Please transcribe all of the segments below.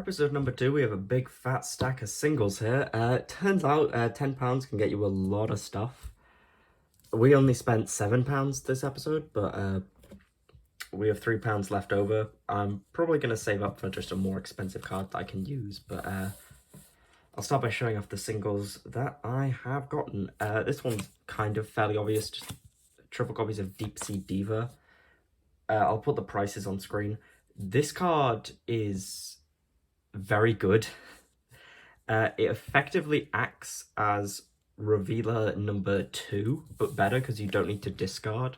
episode number 2, we have a big fat stack of singles here. Turns out £10 can get you a lot of stuff. We only spent £7 this episode, but we have £3 left over. I'm probably going to save up for just a more expensive card that I can use, but I'll start by showing off the singles that I have gotten. This one's kind of fairly obvious, just triple copies of Deep Sea Diva. I'll put the prices on screen. This card is very good. It effectively acts as revealer number 2, but better because you don't need to discard.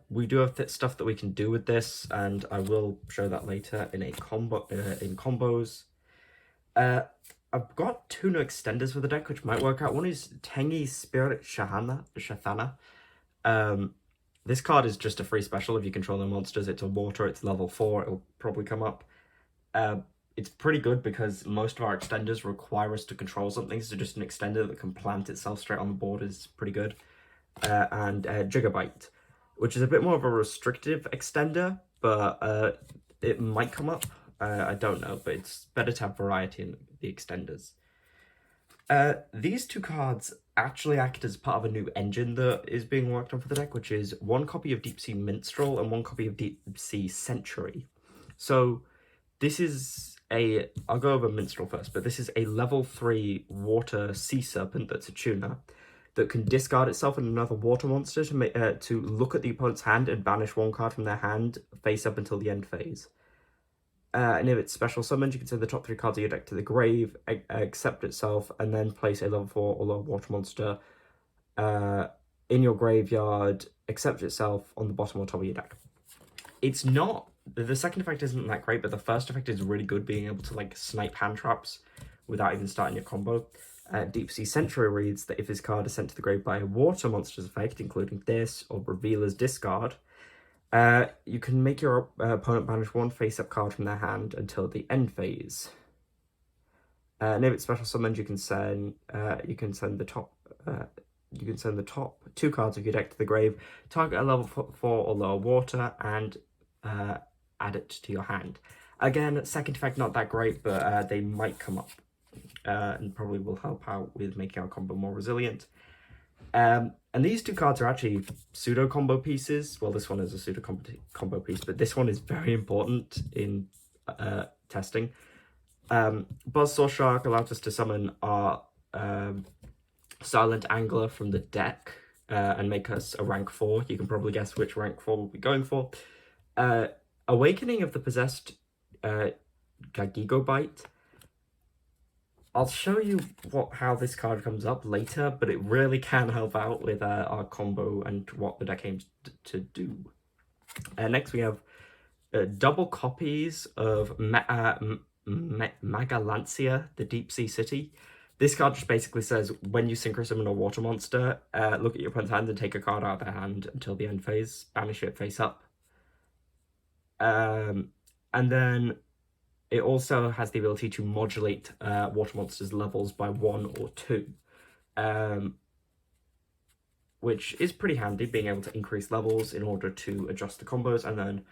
We do have stuff that we can do with this, and I will show that later in a combo in combos. I've got 2 new extenders for the deck, which might work out. One is Tengi Spirit Shathana. This card is just a free special if you control the monsters. It's a water, it's level 4, it'll probably come up. It's pretty good because most of our extenders require us to control something, so just an extender that can plant itself straight on the board is pretty good. And Gigabyte, which is a bit more of a restrictive extender, but it might come up. I don't know, but it's better to have variety in the extenders. These 2 cards actually act as part of a new engine that is being worked on for the deck, which is 1 copy of Deep Sea Minstrel and 1 copy of Deep Sea Century. So this is I'll go over Minstrel first, but this is a level 3 water sea serpent that's a tuner that can discard itself and another water monster to look at the opponent's hand and banish 1 card from their hand face up until the end phase. And if it's special summoned, you can send the top 3 cards of your deck to the grave, accept itself, and then place a level 4 or lower water monster in your graveyard, accept itself on the bottom or top of your deck. It's not... The second effect isn't that great, but the first effect is really good, being able to like snipe hand traps without even starting your combo. Deep Sea Century reads that if this card is sent to the grave by a water monster's effect, including this or Revealer's discard, you can make your opponent banish 1 face-up card from their hand until the end phase. And if it's special summoned, you can send the top 2 cards of your deck to the grave, target a level 4 or lower water, and add it to your hand. Again, second effect not that great, but they might come up and probably will help out with making our combo more resilient. And these 2 cards are actually pseudo combo pieces. Well, this one is a pseudo combo piece, but this one is very important in testing. Buzzsaw Shark allows us to summon our Silent Angler from the deck and make us a rank 4. You can probably guess which rank 4 we'll be going for. Awakening of the Possessed Gigobite. I'll show you how this card comes up later, but it really can help out with our combo and what the deck aims to do. Next we have double copies of Magalancia, the Deep Sea City. This card just basically says, when you synchro summon a water monster, look at your opponent's hand and take a card out of their hand until the end phase, banish it face up. And then it also has the ability to modulate water monsters' levels by 1 or 2, which is pretty handy, being able to increase levels in order to adjust the combos. And then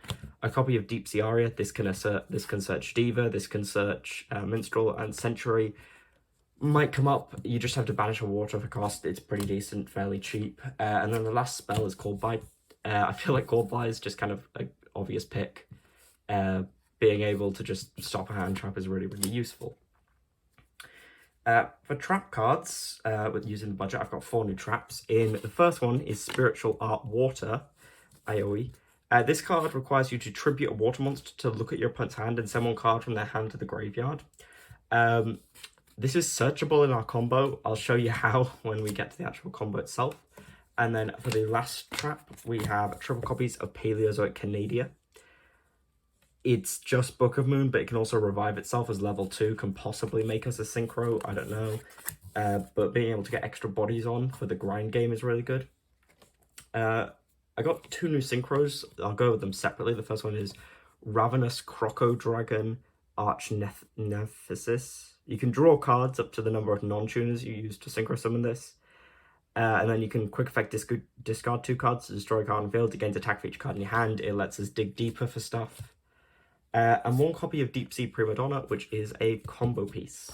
a copy of Deep Sea Aria. This can search Diva, this can search Minstrel, and Century might come up. You just have to banish a water for cost. It's pretty decent, fairly cheap. And then the last spell is Cold Bite. I feel like Cold Bite is just kind of an obvious pick. Being able to just stop a hand trap is really, really useful. For trap cards, with using the budget, I've got 4 new traps. The first one is Spiritual Art Water, AoE. This card requires you to tribute a water monster to look at your opponent's hand and send 1 card from their hand to the graveyard. This is searchable in our combo. I'll show you how when we get to the actual combo itself. And then for the last trap, we have triple copies of Paleozoic Canadia. It's just Book of Moon, but it can also revive itself as level 2, can possibly make us a synchro, I don't know. But being able to get extra bodies on for the grind game is really good. I got 2 new synchros. I'll go over them separately. The first one is Ravenous Croco Dragon Archnephthys. You can draw cards up to the number of non-tuners you use to synchro summon this. And then you can quick effect discard 2 cards to destroy a card on field. It gains attack for each card in your hand. It lets us dig deeper for stuff. and one copy of Deep Sea Prima Donna, which is a combo piece.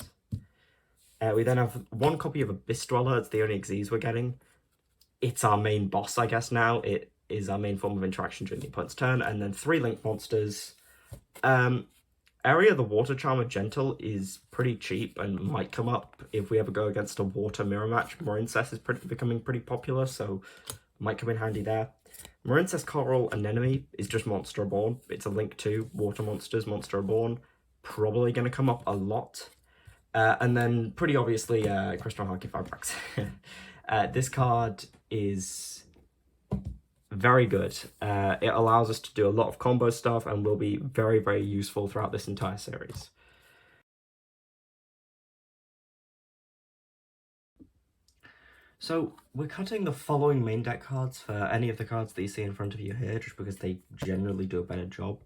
We then have one copy of Abyss Dweller. It's the only Xyz we're getting. It's our main boss, I guess, now. It is our main form of interaction during the opponent's turn. And then 3 Link monsters. Area the Water Charmer Gentle is pretty cheap and might come up if we ever go against a water mirror match. Marincess is becoming pretty popular, so might come in handy there. Marincess Coral Anemone is just Monster Reborn. It's a link to Water Monsters, Monster Reborn. Probably going to come up a lot. And then, pretty obviously, Crystal Harky 5-packs. This card is very good. It allows us to do a lot of combo stuff and will be very, very useful throughout this entire series. So we're cutting the following main deck cards for any of the cards that you see in front of you here, just because they generally do a better job.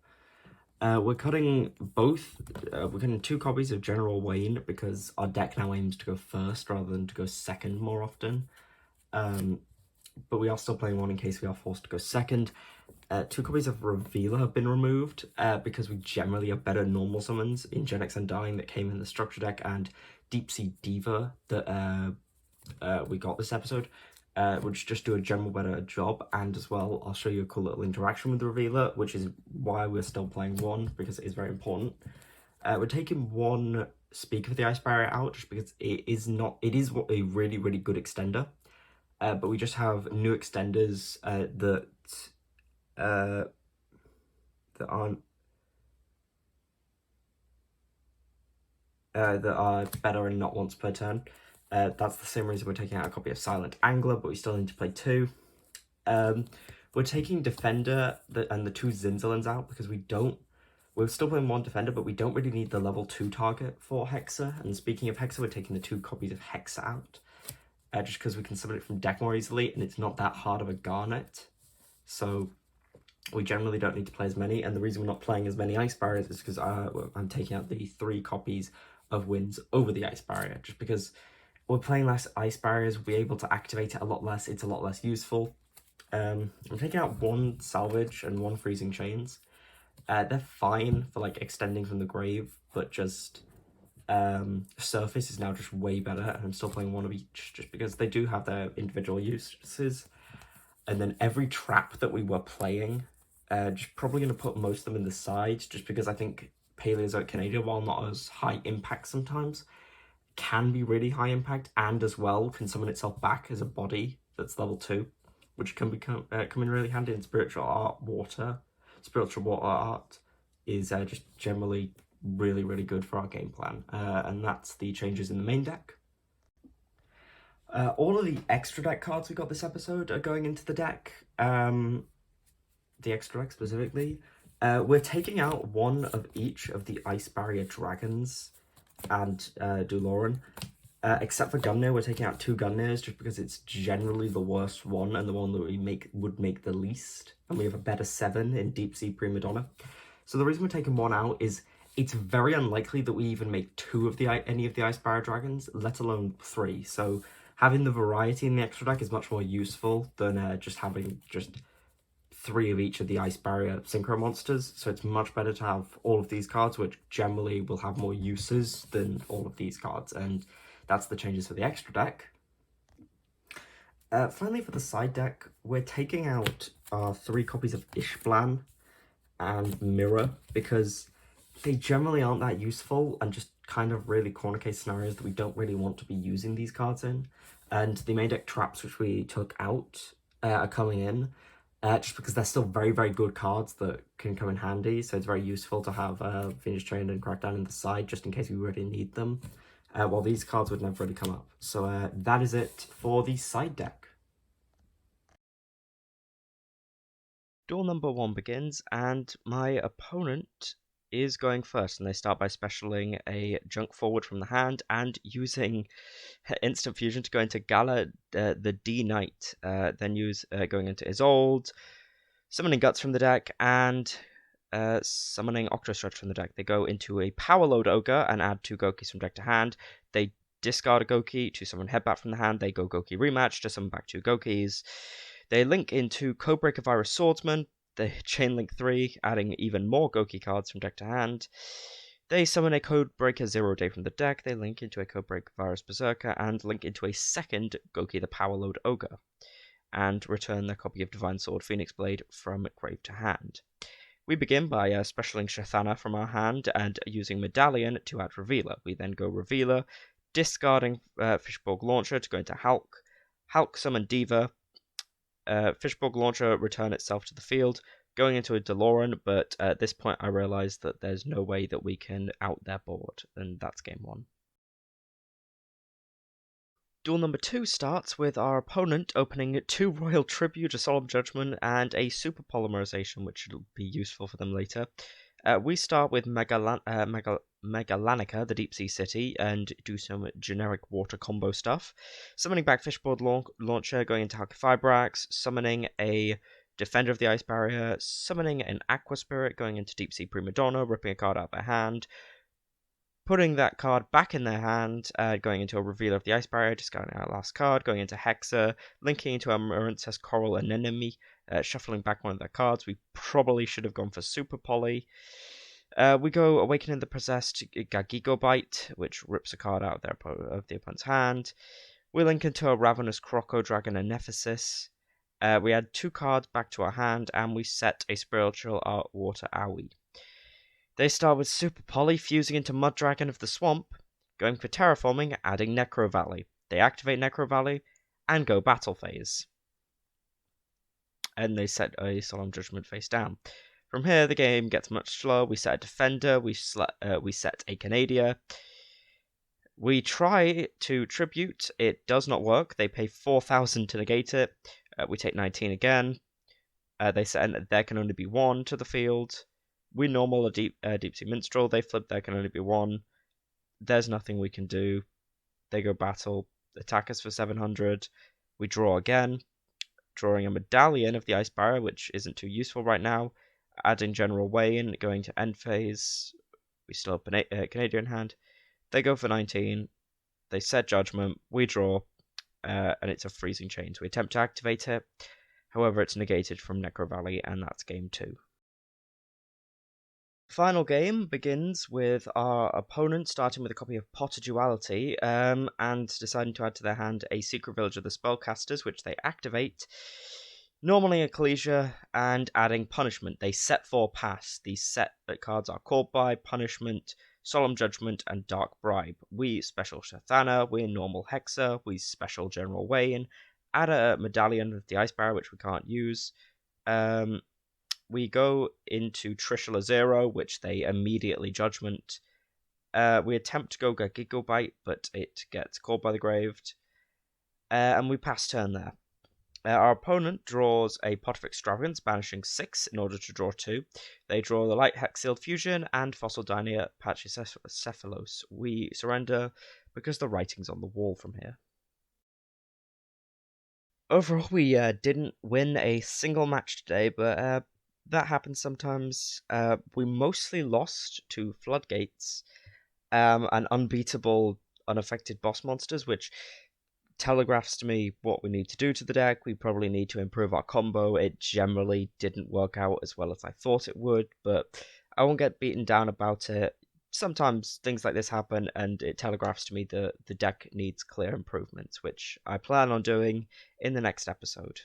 We're cutting both, we're cutting 2 copies of General Wayne because our deck now aims to go first rather than to go second more often. But we are still playing one in case we are forced to go second. 2 copies of Revealer have been removed because we generally have better normal summons in Genex Undying that came in the structure deck, and Deep Sea Diva that we got this episode, which just do a general better job. And as well, I'll show you a cool little interaction with the Revealer, which is why we're still playing one, because it is very important. We're taking one Speaker of the Ice Barrier out just because it is a really, really good extender. But we just have new extenders that are better and not once per turn. That's the same reason we're taking out a copy of Silent Angler, but we still need to play 2. We're taking Defender and the 2 Zinzalins out because we're still playing 1 Defender, but we don't really need the level 2 target for Hexa. And speaking of Hexa, we're taking the 2 copies of Hexa out. Just because we can summon it from deck more easily, and it's not that hard of a Garnet. So we generally don't need to play as many, and the reason we're not playing as many Ice Barriers is because I'm taking out the 3 copies of Winds over the Ice Barrier, just because we're playing less Ice Barriers, we'll be able to activate it a lot less, it's a lot less useful. I'm taking out 1 Salvage and 1 Freezing Chains. They're fine for like extending from the grave, but just Surface is now just way better, and I'm still playing 1 of each just because they do have their individual uses. And then every trap that we were playing, just probably going to put most of them in the side, just because I think Paleozoic Canada, while not as high impact sometimes, can be really high impact, and as well can summon itself back as a body that's level 2, which can come in really handy in Spiritual Water Art is just generally really, really good for our game plan. And that's the changes in the main deck. All of the extra deck cards we got this episode are going into the deck. The extra deck specifically. We're taking out 1 of each of the Ice Barrier Dragons and Duloran. Except for Gungnir, we're taking out 2 Gungnairs just because it's generally the worst one and the one that would make the least. And we have a better 7 in Deep Sea Prima Donna. So the reason we're taking 1 out is it's very unlikely that we even make 2 of any of the Ice Barrier Dragons, let alone 3. So having the variety in the extra deck is much more useful than just having 3 of each of the Ice Barrier Synchro monsters. So it's much better to have all of these cards, which generally will have more uses than all of these cards. And that's the changes for the extra deck. Finally, for the side deck, we're taking out our 3 copies of Ishblan and Mirror because they generally aren't that useful and just kind of really corner case scenarios that we don't really want to be using these cards in. And the main deck traps, which we took out, are coming in just because they're still very, very good cards that can come in handy. So it's very useful to have Phoenix Trained and Crackdown in the side just in case we really need them. While these cards would never really come up. So that is it for the side deck. Duel number 1 begins, and my opponent is going first, and they start by specialing a Junk Forward from the hand and using Instant Fusion to go into Gala the D Knight, then use going into Isolde, summoning Guts from the deck, and summoning Octostretch from the deck. They go into a Power Load Ogre and add 2 Gokis from deck to hand. They discard a Goki to summon Headbat from the hand. They go Goki Rematch to summon back 2 Gokis. They link into Codebreaker Virus Swordsman. They chain link 3, adding even more Goki cards from deck to hand. They summon a Codebreaker 0-day from the deck, they link into a Codebreaker Virus Berserker, and link into a second Goki the Powerload Ogre, and return their copy of Divine Sword Phoenix Blade from grave to hand. We begin by specialing Shathana from our hand and using Medallion to add Revealer. We then go Revealer, discarding Fishborg Launcher to go into Hulk. Hulk summon Diva. Fishborg Launcher return itself to the field, going into a DeLorean, but at this point I realise that there's no way that we can out their board, and that's game 1. Duel number 2 starts with our opponent opening 2 Royal Tribute, a Solemn Judgment, and a Super Polymerization, which will be useful for them later. We start with Megalanica, the Deep Sea City, and do some generic water combo stuff. Summoning back Fishboard Launcher, going into Halqifibrax, summoning a Defender of the Ice Barrier, summoning an Aqua Spirit, going into Deep Sea Prima Donna, ripping a card out of their hand, putting that card back in their hand, going into a Revealer of the Ice Barrier, discarding our last card, going into Hexa, linking into a Marincess Coral Anemone, shuffling back one of their cards. We probably should have gone for Super Poly. We go Awakening the Possessed Gigobite, which rips a card out of the opponent's hand. We link into a Ravenous Croco Dragon Anephysis. We add 2 cards back to our hand, and we set a Spiritual Art Water Owie. They start with Super Poly, fusing into Mud Dragon of the Swamp, going for Terraforming, adding Necro Valley. They activate Necro Valley, and go Battle Phase. And they set a Solemn Judgment face down. From here, the game gets much slower. We set a Defender, we set a Canadia. We try to Tribute, it does not work. They pay 4,000 to negate it. We take 19 again. They set there can only be 1 to the field. We normal a Deep Sea Minstrel, they flip there can only be 1. There's nothing we can do. They go Battle, attack us for 700. We draw again, drawing a Medallion of the Ice Barrier, which isn't too useful right now. Adding General Wayne, going to end phase. We still have a Canadian hand. They go for 19. They set Judgment. We draw, and it's a Freezing Chain. So we attempt to activate it. However, it's negated from Necro Valley, and that's game 2. Final game begins with our opponent starting with a copy of Potter Duality, and deciding to add to their hand a Secret Village of the Spellcasters, which they activate, normally Ecclesia, and adding Punishment. They set 4 pass. These set cards are Called By, Punishment, Solemn Judgment, and Dark Bribe. We special Shathana, we normal Hexa, we special General Wayne, add a Medallion of the Ice Barrier, which we can't use. We go into Trishula 0, which they immediately Judgment. We attempt to go Gigobite, but it gets called by the Graved. And we pass turn there. Our opponent draws a Pot of Extravagance, banishing 6 in order to draw 2. They draw the Light Hex Sealed Fusion and Fossil Dynia Pachycephalos. We surrender because the writing's on the wall from here. Overall, we didn't win a single match today, but that happens sometimes. We mostly lost to Floodgates and unbeatable, unaffected boss monsters, which telegraphs to me what we need to do to the deck. We probably need to improve our combo. It generally didn't work out as well as I thought it would, but I won't get beaten down about it. Sometimes things like this happen, and it telegraphs to me that the deck needs clear improvements, which I plan on doing in the next episode.